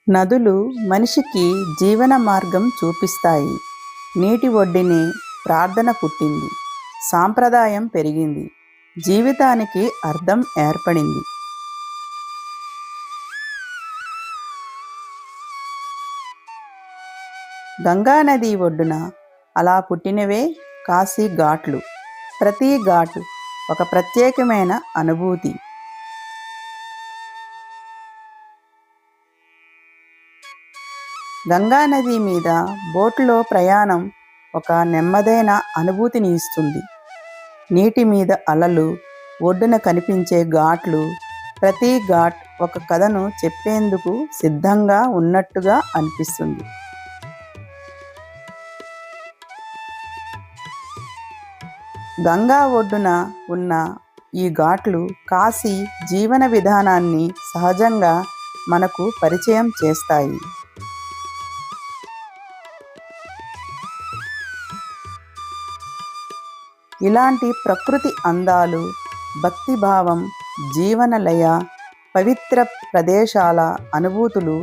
నదులు మనిషికి జీవన మార్గం చూపిస్తాయి. నీటి ఒడ్డునే ప్రార్థన పుట్టింది. సాంప్రదాయం పెరిగింది. జీవితానికి అర్థం ఏర్పడింది. గంగానది ఒడ్డున అలా పుట్టినవే కాశీ ఘాట్లు. ప్రతి ఘాటు ఒక ప్రత్యేకమైన అనుభూతి. గంగానది మీద బోట్లో ప్రయాణం ఒక నెమ్మదైన అనుభూతిని ఇస్తుంది. నీటి మీద అలలు, ఒడ్డున కనిపించే ఘాట్లు, ప్రతి ఘాట్ ఒక కథను చెప్పేందుకు సిద్ధంగా ఉన్నట్టుగా అనిపిస్తుంది. గంగా ఒడ్డున ఉన్న ఈ ఘాట్లు కాశీ జీవన విధానాన్ని సహజంగా మనకు పరిచయం చేస్తాయి. ఇలాంటి ప్రకృతి అందాలు, భక్తిభావం, జీవనలయ, పవిత్ర ప్రదేశాల అనుభూతులు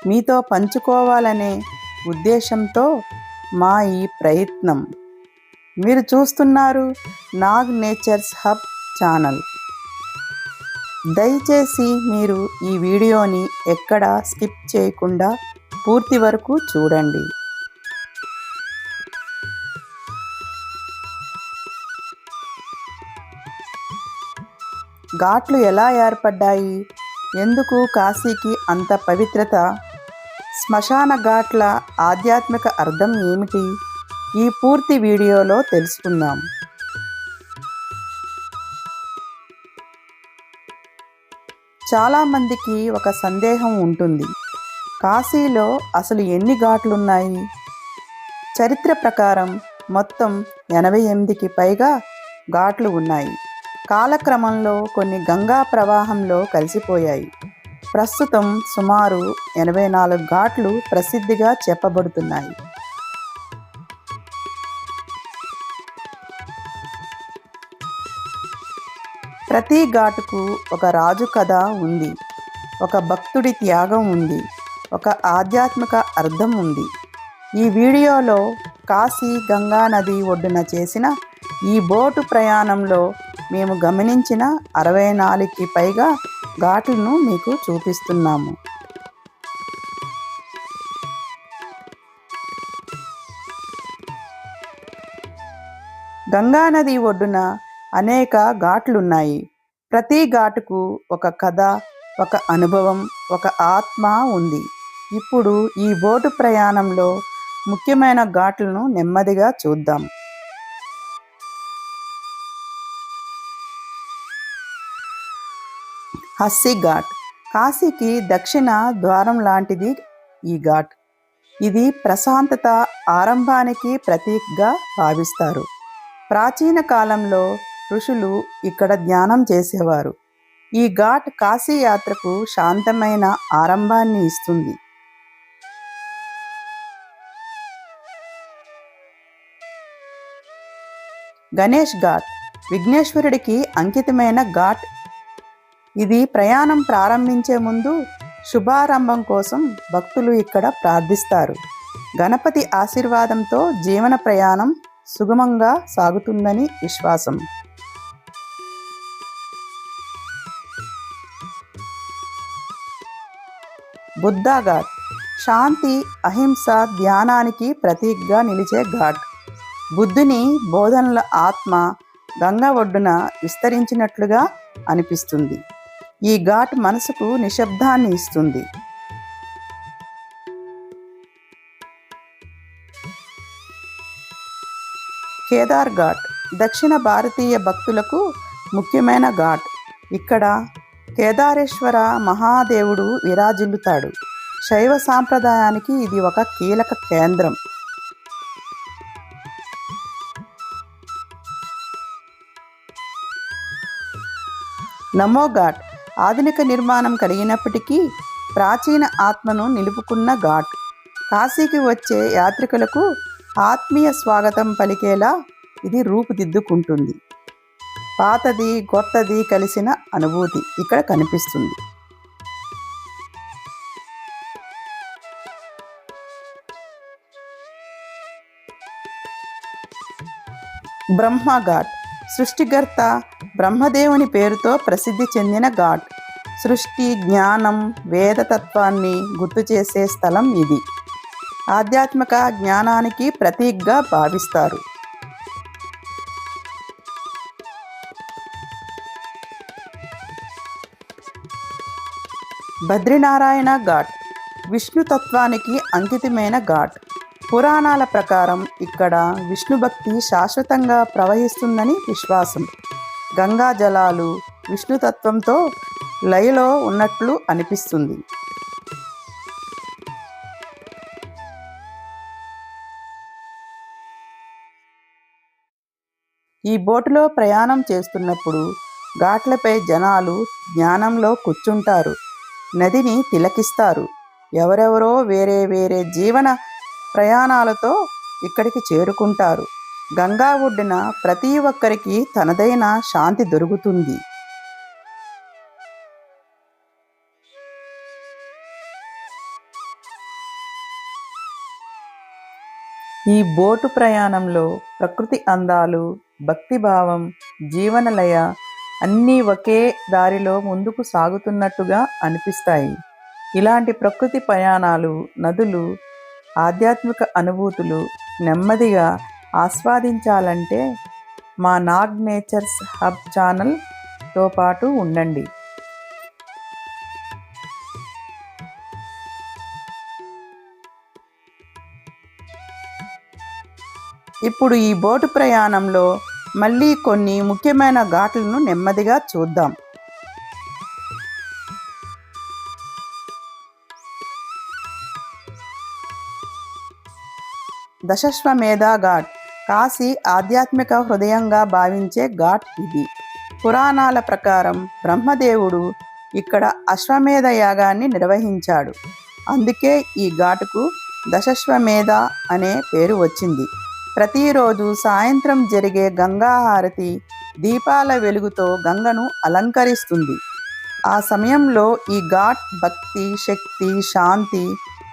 మీతో పంచుకోవాలనే ఉద్దేశంతో మా ఈ ప్రయత్నం. మీరు చూస్తున్నారు నాగ్ నేచర్స్ హబ్ ఛానల్. దయచేసి మీరు ఈ వీడియోని ఎక్కడా స్కిప్ చేయకుండా పూర్తి వరకు చూడండి. ఘాట్లు ఎలా ఏర్పడ్డాయి? ఎందుకు కాశీకి అంత పవిత్రత? శ్మశాన ఘాట్ల ఆధ్యాత్మిక అర్థం ఏమిటి? ఈ పూర్తి వీడియోలో తెలుసుకుందాం. చాలామందికి ఒక సందేహం ఉంటుంది. కాశీలో అసలు ఎన్ని ఘాట్లున్నాయి? చరిత్ర ప్రకారం మొత్తం 88కి పైగా ఘాట్లు ఉన్నాయి. కాలక్రమంలో కొన్ని గంగా ప్రవాహంలో కలిసిపోయాయి. ప్రస్తుతం సుమారు 84 ఘాట్లు ప్రసిద్ధిగా చెప్పబడుతున్నాయి. ప్రతి ఘాటుకు ఒక రాజు కథ ఉంది, ఒక భక్తుడి త్యాగం ఉంది, ఒక ఆధ్యాత్మిక అర్థం ఉంది. ఈ వీడియోలో కాశీ గంగా నది ఒడ్డున చేసిన ఈ బోటు ప్రయాణంలో మేము గమనించిన 64కి పైగా ఘాట్లను మీకు చూపిస్తున్నాము. గంగానది ఒడ్డున అనేక ఘాట్లున్నాయి. ప్రతి ఘాటుకు ఒక కథ, ఒక అనుభవం, ఒక ఆత్మ ఉంది. ఇప్పుడు ఈ బోటు ప్రయాణంలో ముఖ్యమైన ఘాట్లను నెమ్మదిగా చూద్దాం. హస్సీ ఘాట్ కాశీకి దక్షిణ ద్వారం లాంటిది ఈ ఘాట్. ఇది ప్రశాంతత, ఆరంభానికి ప్రతీకగా భావిస్తారు. ప్రాచీన కాలంలో ఋషులు ఇక్కడ ధ్యానం చేసేవారు. ఈ ఘాట్ కాశీ యాత్రకు శాంతమైన ఆరంభాన్ని ఇస్తుంది. గణేష్ ఘాట్ విఘ్నేశ్వరుడికి అంకితమైన ఘాట్. ఇది ప్రయాణం ప్రారంభించే ముందు శుభారంభం కోసం భక్తులు ఇక్కడ ప్రార్థిస్తారు. గణపతి ఆశీర్వాదంతో జీవన ప్రయాణం సుగమంగా సాగుతుందని విశ్వాసం. బుద్ధా ఘాట్ శాంతి, అహింస, ధ్యానానికి ప్రతీకగా నిలిచే ఘాట్. బుద్ధుని బోధనల ఆత్మ గంగా ఒడ్డున విస్తరించినట్లుగా అనిపిస్తుంది. ఈ ఘాట్ మనసుకు నిశ్శబ్దాన్ని ఇస్తుంది. కేదార్ ఘాట్ దక్షిణ భారతీయ భక్తులకు ముఖ్యమైన ఘాట్. ఇక్కడ కేదారేశ్వర మహాదేవుడు విరాజిల్లుతాడు. శైవ సాంప్రదాయానికి ఇది ఒక కీలక కేంద్రం. నమో ఘాట్ ఆధునిక నిర్మాణం కలిగినప్పటికీ ప్రాచీన ఆత్మను నిలుపుకున్న ఘాట్. కాశీకి వచ్చే యాత్రికులకు ఆత్మీయ స్వాగతం పలికేలా ఇది రూపుదిద్దుకుంటుంది. పాతది కొత్తది కలిసిన అనుభూతి ఇక్కడ కనిపిస్తుంది. బ్రహ్మ ఘాట్ సృష్టికర్త బ్రహ్మదేవుని పేరుతో ప్రసిద్ధి చెందిన ఘాట్. సృష్టి, జ్ఞానం, వేదతత్వాన్ని గుర్తు చేసే స్థలం ఇది. ఆధ్యాత్మిక జ్ఞానానికి ప్రతీకగా భావిస్తారు. బద్రీనారాయణ ఘాట్ విష్ణుతత్వానికి అంకితమైన ఘాట్. పురాణాల ప్రకారం ఇక్కడ విష్ణు భక్తి శాశ్వతంగా ప్రవహిస్తుందని విశ్వాసం. గంగా జలాలు విష్ణుతత్వంతో లయలో ఉన్నట్లు అనిపిస్తుంది. ఈ బోటులో ప్రయాణం చేస్తున్నప్పుడు ఘాట్లపై జనాలు జ్ఞానంలో కూర్చుంటారు, నదిని తిలకిస్తారు. ఎవరెవరో వేరే వేరే జీవన ప్రయాణాలతో ఇక్కడికి చేరుకుంటారు. గంగా ఒడ్డున ప్రతి ఒక్కరికి తనదైన శాంతి దొరుకుతుంది. ఈ బోటు ప్రయాణంలో ప్రకృతి అందాలు, భక్తిభావం, జీవనలయ అన్నీ ఒకే దారిలో ముందుకు సాగుతున్నట్టుగా అనిపిస్తాయి. ఇలాంటి ప్రకృతి ప్రయాణాలు, నదులు, ఆధ్యాత్మిక అనుభూతులు నెమ్మదిగా ఆస్వాదించాలంటే మా నాగ్ నేచర్స్ హబ్ ఛానల్తో పాటు ఉండండి. ఇప్పుడు ఈ బోటు ప్రయాణంలో మళ్ళీ కొన్ని ముఖ్యమైన ఘాట్లను నెమ్మదిగా చూద్దాం. దశాశ్వమేధ ఘాట్ కాశీ ఆధ్యాత్మిక హృదయంగా భావించే ఘాట్ ఇది. పురాణాల ప్రకారం బ్రహ్మదేవుడు ఇక్కడ అశ్వమేధ యాగాన్ని నిర్వహించాడు. అందుకే ఈ ఘాటుకు దశాశ్వమేధ అనే పేరు వచ్చింది. ప్రతిరోజు సాయంత్రం జరిగే గంగా హారతి దీపాల వెలుగుతో గంగను అలంకరిస్తుంది. ఆ సమయంలో ఈ ఘాట్ భక్తి, శక్తి, శాంతి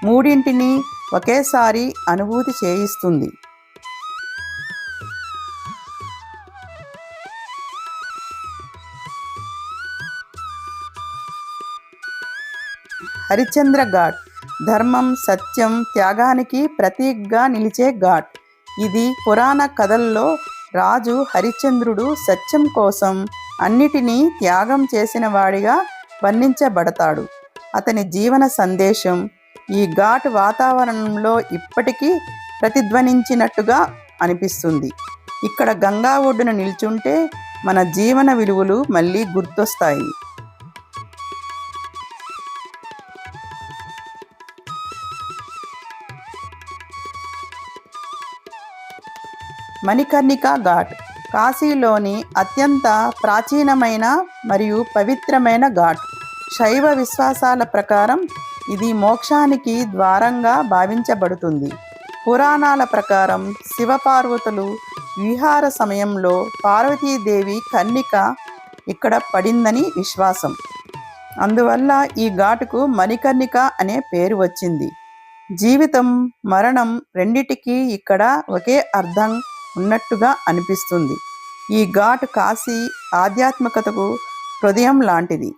మూడింటిని ఒకేసారి అనుభూతి చేయిస్తుంది. హరిశ్చంద్ర ఘాట్ ధర్మం, సత్యం, త్యాగానికి ప్రతీకగా నిలిచే ఘాట్. ఇది పురాణ కథల్లో రాజు హరిశ్చంద్రుడు సత్యం కోసం అన్నిటినీ త్యాగం చేసిన వాడిగా వర్ణించబడతాడు. అతని జీవన సందేశం ఈ ఘాట్ వాతావరణంలో ఇప్పటికీ ప్రతిధ్వనించినట్టుగా అనిపిస్తుంది. ఇక్కడ గంగా ఒడ్డున నిల్చుంటే మన జీవన విలువలు మళ్ళీ గుర్తొస్తాయి. మణికర్ణికా ఘాట్ కాశీలోని అత్యంత ప్రాచీనమైన మరియు పవిత్రమైన ఘాట్. శైవ విశ్వాసాల ప్రకారం ఇది మోక్షానికి ద్వారంగా భావించబడుతుంది. పురాణాల ప్రకారం శివపార్వతులు విహార సమయంలో పార్వతీదేవి కన్నిక ఇక్కడ పడిందని విశ్వాసం. అందువల్ల ఈ ఘాటుకు మణికర్ణిక అనే పేరు వచ్చింది. జీవితం, మరణం రెండిటికీ ఇక్కడ ఒకే అర్థం ఉన్నట్టుగా అనిపిస్తుంది. ఈ ఘాట్ కాశీ ఆధ్యాత్మికతకు హృదయం లాంటిది.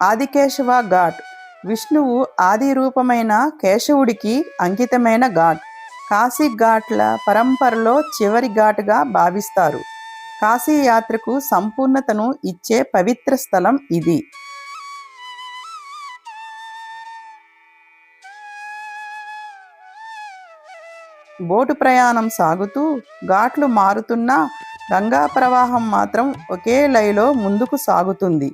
ఆదికేశవ ఘాట్ విష్ణువు ఆది రూపమైన కేశవుడికి అంకితమైన ఘాట్. కాశీ ఘాట్ల పరంపరలో చివరి ఘాటుగా భావిస్తారు. కాశీ యాత్రకు సంపూర్ణతను ఇచ్చే పవిత్ర స్థలం ఇది. బోటు ప్రయాణం సాగుతూ ఘాట్లు మారుతున్నా గంగా ప్రవాహం మాత్రం ఒకే లయలో ముందుకు సాగుతుంది.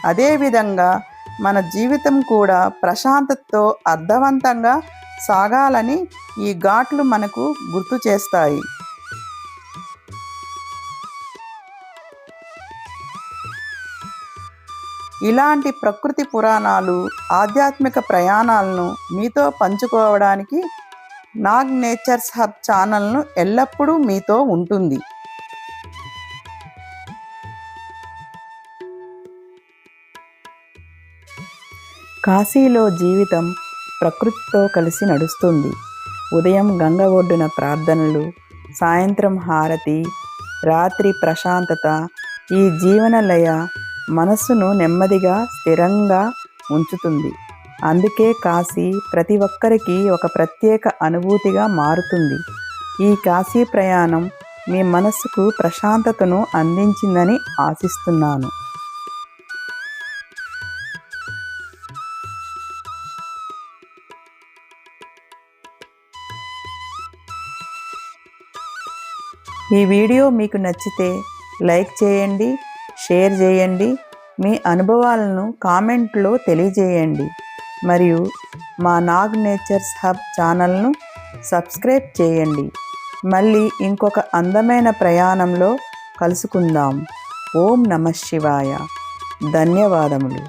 అదేవిధంగా మన జీవితం కూడా ప్రశాంతతతో అర్థవంతంగా సాగాలని ఈ ఘాట్లు మనకు గుర్తు చేస్తాయి. ఇలాంటి ప్రకృతి పురాణాలు, ఆధ్యాత్మిక ప్రయాణాలను మీతో పంచుకోవడానికి నాగ్ నేచర్స్ హబ్ ఛానల్ను ఎల్లప్పుడూ మీతో ఉంటుంది. కాశీలో జీవితం ప్రకృతితో కలిసి నడుస్తుంది. ఉదయం గంగ ఒడ్డున ప్రార్థనలు, సాయంత్రం హారతి, రాత్రి ప్రశాంతత. ఈ జీవనలయ మనస్సును నెమ్మదిగా స్థిరంగా ఉంచుతుంది. అందుకే కాశీ ప్రతి ఒక్కరికి ఒక ప్రత్యేక అనుభూతిగా మారుతుంది. ఈ కాశీ ప్రయాణం మీ మనస్సుకు ప్రశాంతతను అందించిందని ఆశిస్తున్నాను. ఈ వీడియో మీకు నచ్చితే లైక్ చేయండి, షేర్ చేయండి, మీ అనుభవాలను కామెంట్లో తెలియజేయండి మరియు మా నాగ్ నేచర్స్ హబ్ ఛానల్ను సబ్స్క్రైబ్ చేయండి. మళ్ళీ ఇంకొక అందమైన ప్రయాణంలో కలుసుకుందాం. ఓం నమః శివాయ. ధన్యవాదములు.